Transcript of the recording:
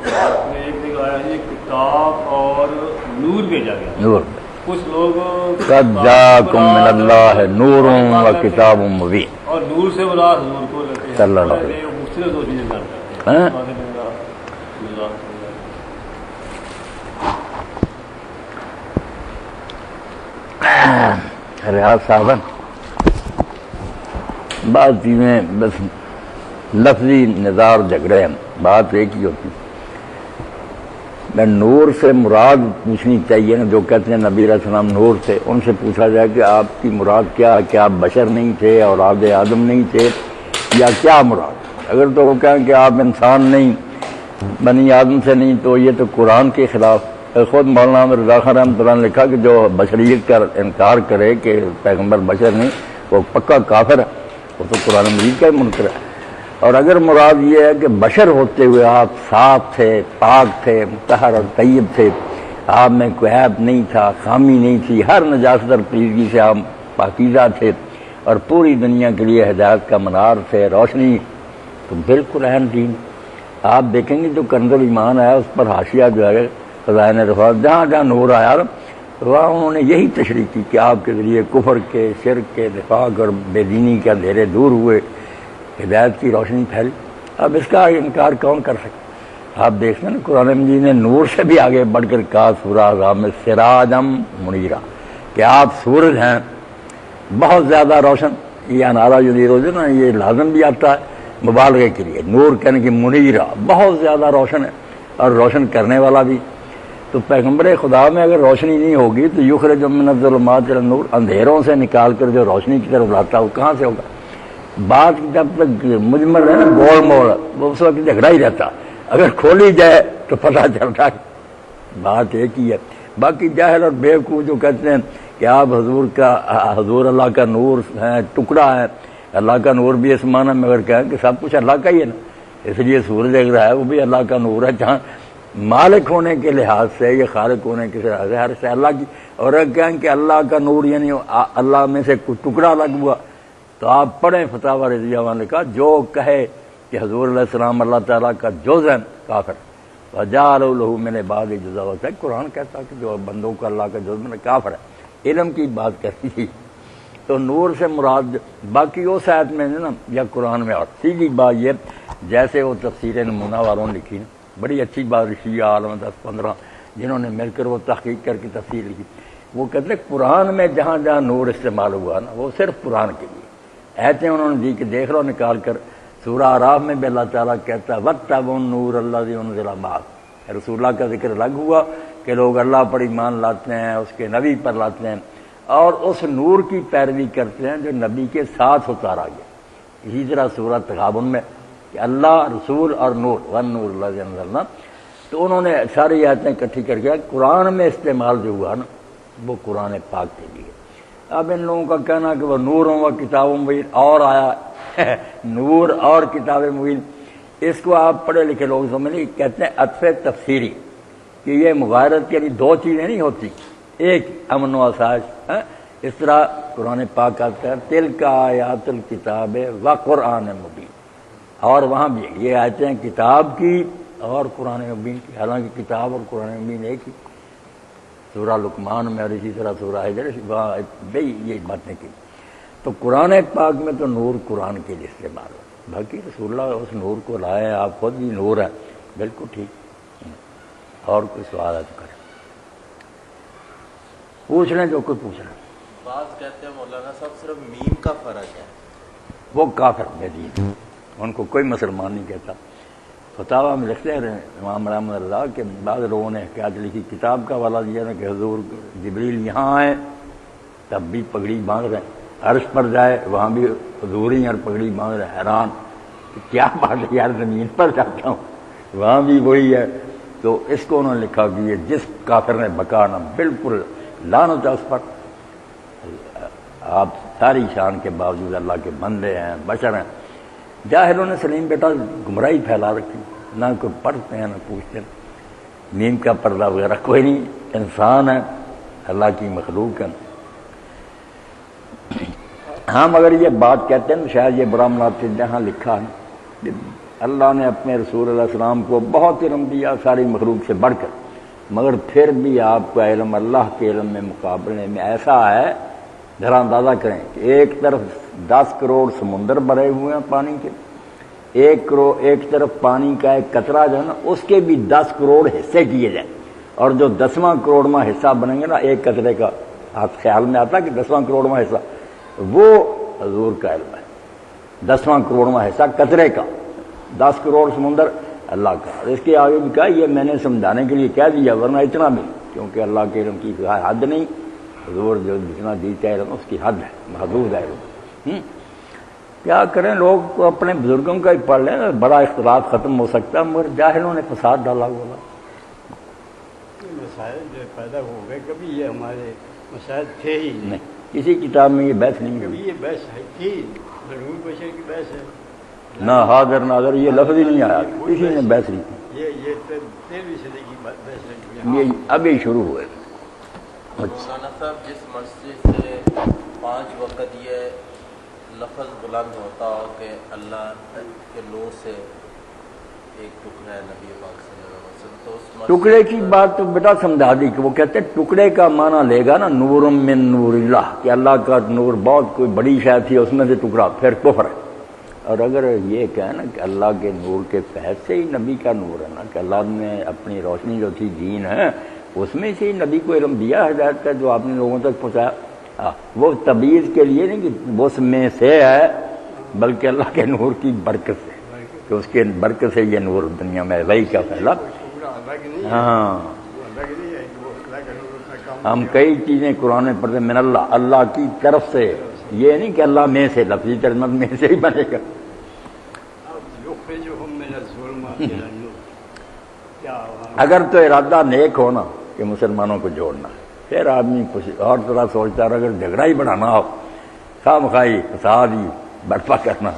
میں ایک جگہ آیا ہے کتاب اور نور بھیجا گیا. نور کچھ لوگ قد جاءکم من اللہ نور و کتاب مبین. اور نور سے مراد حضور کو لیتے ہیں. صلی اللہ علیہ وسلم. مختلف دو چیزیں کرتے ہیں. ریاض صاحب بعض چیزیں بس لفظی نظار جھگڑے ہیں، بات ایک ہی ہوتی. میں نور سے مراد پوچھنی چاہیے نا. جو کہتے ہیں نبی علیہ السلام نور تھے، ان سے پوچھا جائے کہ آپ کی مراد کیا ہے؟ کیا آپ بشر نہیں تھے، اولاد آدم نہیں تھے، یا کیا مراد؟ اگر تو وہ کہیں کہ آپ انسان نہیں، بنی آدم سے نہیں، تو یہ تو قرآن کے خلاف. خود مولانا رضا خان رحمۃ اللہ نے لکھا کہ جو بشریت کا انکار کرے کہ پیغمبر بشر نہیں، وہ پکا کافر ہے، وہ تو قرآن مجید کا منکر ہے. اور اگر مراد یہ ہے کہ بشر ہوتے ہوئے آپ صاف تھے، پاک تھے، مطہر اور طیب تھے، آپ میں کوئی عیب نہیں تھا، خامی نہیں تھی، ہر نجاست اور پلیدگی سے آپ پاکیزہ تھے اور پوری دنیا کے لیے ہدایت کا منار تھے، روشنی، تو بالکل اہم دین. آپ دیکھیں گے جو کنز الایمان آیا اس پر حاشیہ جو ہے خزائن رفعت، جہاں جہاں نور آیا وہاں انہوں نے یہی تشریح کی کہ آپ کے ذریعے کفر کے، شرک کے، نفاق اور بے دینی کے اندھیرے دور ہوئے، ہدایت کی روشنی پھیلی. اب اس کا انکار کون کر سکے؟ آپ دیکھتے ہیں نا قرآن مجید نے نور سے بھی آگے بڑھ کر کہا سورہ احزاب میں سراجم منیرا، کہ آپ سورج ہیں بہت زیادہ روشن. یہ انارا جو ہے نا، یہ لازم بھی آتا ہے مبالغے کے لیے. نور کہنے کی منیرا بہت زیادہ روشن ہے اور روشن کرنے والا بھی. تو پیغمبر خدا میں اگر روشنی نہیں ہوگی تو یخرج من الظلمات الی النور، اندھیروں سے نکال کر جو روشنی کی طرف لاتا ہے وہ کہاں سے ہوگا؟ بات جب تک مجمل ہے نا، گول مول، وہ اس وقت جھگڑا ہی رہتا. اگر کھولی جائے تو پتہ چلتا ہے بات ایک ہی ہے. باقی جاہل اور بیوقوف جو کہتے ہیں کہ آپ حضور اللہ کا نور ہیں، ٹکڑا ہے، اللہ کا نور بھی اس معنی میں اگر کہیں کہ سب کچھ اللہ کا ہی ہے نا، اس لیے سورج اگر ہے وہ بھی اللہ کا نور ہے. جہاں مالک ہونے کے لحاظ سے یا خالق ہونے کے لحاظ سے ہر سے اللہ کی. اور اگر کہیں کہ اللہ کا نور یعنی اللہ میں سے کچھ ٹکڑا الگ ہوا، تو آپ پڑھیں فتاوی رضیہ نے کہا جو کہے کہ حضور علیہ السلام اللہ تعالیٰ کا جز ہے کافر. وجعلوا له من بعد جزء ہوتا ہے. قرآن کہتا کہ جو بندوں کو اللہ کا جز میں کافر ہے. علم کی بات کرتی تھی. تو نور سے مراد باقی اس آیت میں نا یا قرآن میں. اور سیدھی بات یہ جیسے وہ تفسیر نمونہ والوں نے لکھی نا، بڑی اچھی بات شیعہ عالم 10-15 جنہوں نے مل کر وہ تحقیق کر کے تفسیر لکھی. وہ کہتے ہیں قرآن میں جہاں جہاں نور استعمال ہوا نا وہ صرف قرآن کے لیے. ایسے انہوں نے دی کہ دیکھ لو نکال کر سورہ اعراف میں بھی اللہ تعالیٰ کہتا ہے وَاتَّبُوا النُّورَ الَّذِي أُنزِلَ مَعَهُ. رسول اللہ کا ذکر الگ ہوا کہ لوگ اللہ پر ایمان لاتے ہیں، اس کے نبی پر لاتے ہیں اور اس نور کی پیروی کرتے ہیں جو نبی کے ساتھ اتارا گیا. اسی طرح سورہ تغابن میں کہ اللہ، رسول اور نور وَالنُّورُ الَّذِي أَنزَلْنَا. تو انہوں نے ساری آیتیں اکٹھی کر کے قرآن میں استعمال جو ہوا نا وہ قرآن پاک کے لیے. اب ان لوگوں کا کہنا کہ وہ نور و کتاب مبین اور آیا نور اور کتاب مبین، اس کو آپ پڑھے لکھے لوگ سمجھ نہیں. کہتے ہیں عطف تفسیری کہ یہ مغایرت یعنی دو چیزیں نہیں ہوتی، ایک امن و آسائش. اس طرح قرآن پاک آتا ہے تلک آیات الکتاب و قرآن مبین، اور وہاں بھی یہ آیتیں کتاب کی اور قرآن مبین کی. حالانکہ کتاب اور قرآن مبین ایک ہی. سورہ لقمان میں اور اسی طرح سورہ حجر وہاں بھئی یہ باتیں کی. تو قرآن پاک میں تو نور قرآن کے لیے استعمال ہو. باقی رسول اللہ اس نور کو لائے، آپ خود بھی نور ہے. بالکل ٹھیک. اور کوئی سوال ہے تو کریں، پوچھ لیں جو کوئی پوچھ لیں. بعض کہتے ہیں مولانا صاحب صرف میم کا فرق ہے، وہ کافر میں دین، ان کو کوئی مسلمان نہیں کہتا. فتاوی میں لکھتے ہیں امام رحمۃ اللہ کہ بعض لوگوں نے حکایت لکھی، کتاب کا والا دیا نا کہ حضور جبریل یہاں آئے تب بھی پگڑی باندھ رہے ہیں، عرش پر جائے وہاں بھی حضور ہی اور پگڑی باندھ رہے. حیران کہ کیا بات ہے یار، زمین پر جاتا ہوں وہاں بھی وہی ہے. تو اس کو انہوں نے لکھا کہ یہ جس کافر نے بکا نا بالکل لعنت ہے اس پر. آپ ساری شان کے باوجود اللہ کے بندے ہیں، بشر ہیں. جاہلوں نے سلیم بیٹا گمراہی پھیلا رکھی، نہ کوئی پڑھتے ہیں نہ پوچھتے ہیں. نیم کا پردہ وغیرہ کوئی نہیں، انسان ہے، اللہ کی مخلوق ہے. ہاں مگر یہ بات کہتے ہیں شاید یہ برا مناسب جہاں لکھا ہے اللہ نے اپنے رسول علیہ السلام کو بہت علم دیا ساری مخلوق سے بڑھ کر، مگر پھر بھی آپ کا علم اللہ کے علم میں مقابلے میں ایسا ہے، ذرا اندازہ کریں کہ ایک طرف 10 کروڑ سمندر بھرے ہوئے ہیں پانی کے، ایک طرف پانی کا ایک قطرہ جو ہے نا اس کے بھی 10 کروڑ حصے کیے جائیں، اور جو 10واں کروڑواں حصہ بنیں گے نا ایک قطرے کا، آپ خیال میں آتا کہ 10واں کروڑواں حصہ وہ حضور کا علم ہے، 10واں کروڑواں حصہ قطرے کا، 10 کروڑ سمندر اللہ کا۔ اس کے آگے بھی کہا یہ میں نے سمجھانے کے لیے کہہ دیا، ورنہ اتنا بھی، کیونکہ اللہ کے علم کی حد نہیں، حضور جو جتنا دیتا ہے علم اس کی حد ہے، محدود ہے علم۔ کیا کریں، لوگ اپنے بزرگوں کا ہی پڑھ لیں، بڑا اختلاف ختم ہو سکتا ہے، مگر جاہلوں نے فساد ڈالا ہوا۔ مسائل جو پیدا ہو گئے، کبھی یہ ہمارے مسائل تھے ہی نہیں، کسی کتاب میں یہ بحث نہیں کبھی ہوئی، یہ بحث ہے تھی، ضرور بشر کی بحث ہے، نہ حاضر ناظر یہ لفظ ہی نہیں آیا، کسی نے بحث نہیں کی، یہ 13ویں صدی کی بحث ہے۔ یہ اب یہ شروع ہوئے۔ مولانا صاحب جس مسجد سے 5 وقت یہ لفظ بلند ہوتا ہو کہ اللہ کے نور سے ایک ٹکڑا ہے نبی پاک صلی اللہ علیہ وسلم، تو اس مسجد ٹکڑے کی بات تو بیٹا سمجھا دی کہ وہ کہتے ہیں ٹکڑے کا معنی لے گا نا نور من نور اللہ، کہ اللہ کا نور بہت کوئی بڑی شے تھی اس میں سے ٹکڑا، پھر کفر ہے۔ اور اگر یہ کہیں نا کہ اللہ کے نور کے فیض سے ہی نبی کا نور ہے نا، کہ اللہ نے اپنی روشنی جو تھی دین ہے اس میں سے ہی نبی کو علم دیا ہدایت کا جو آپ نے لوگوں تک پہنچایا، وہ تبعیض کے لیے نہیں کہ اس میں سے ہے، بلکہ اللہ کے نور کی برکت سے، کہ اس کے برکت سے یہ نور دنیا میں وہی کا پھیلا۔ ہاں ہم کئی چیزیں قرآن میں پڑھتے من اللہ، اللہ کی طرف سے، یہ نہیں کہ اللہ میں سے، لفظی ترجمہ میں سے ہی بنے گا۔ اگر تو ارادہ نیک ہونا کہ مسلمانوں کو جوڑنا، پھر آدمی کچھ اور طرح سوچتا ہے، اگر جھگڑا ہی بڑھانا ہو، خواہ مخواہی فساد ہی برپا کرنا،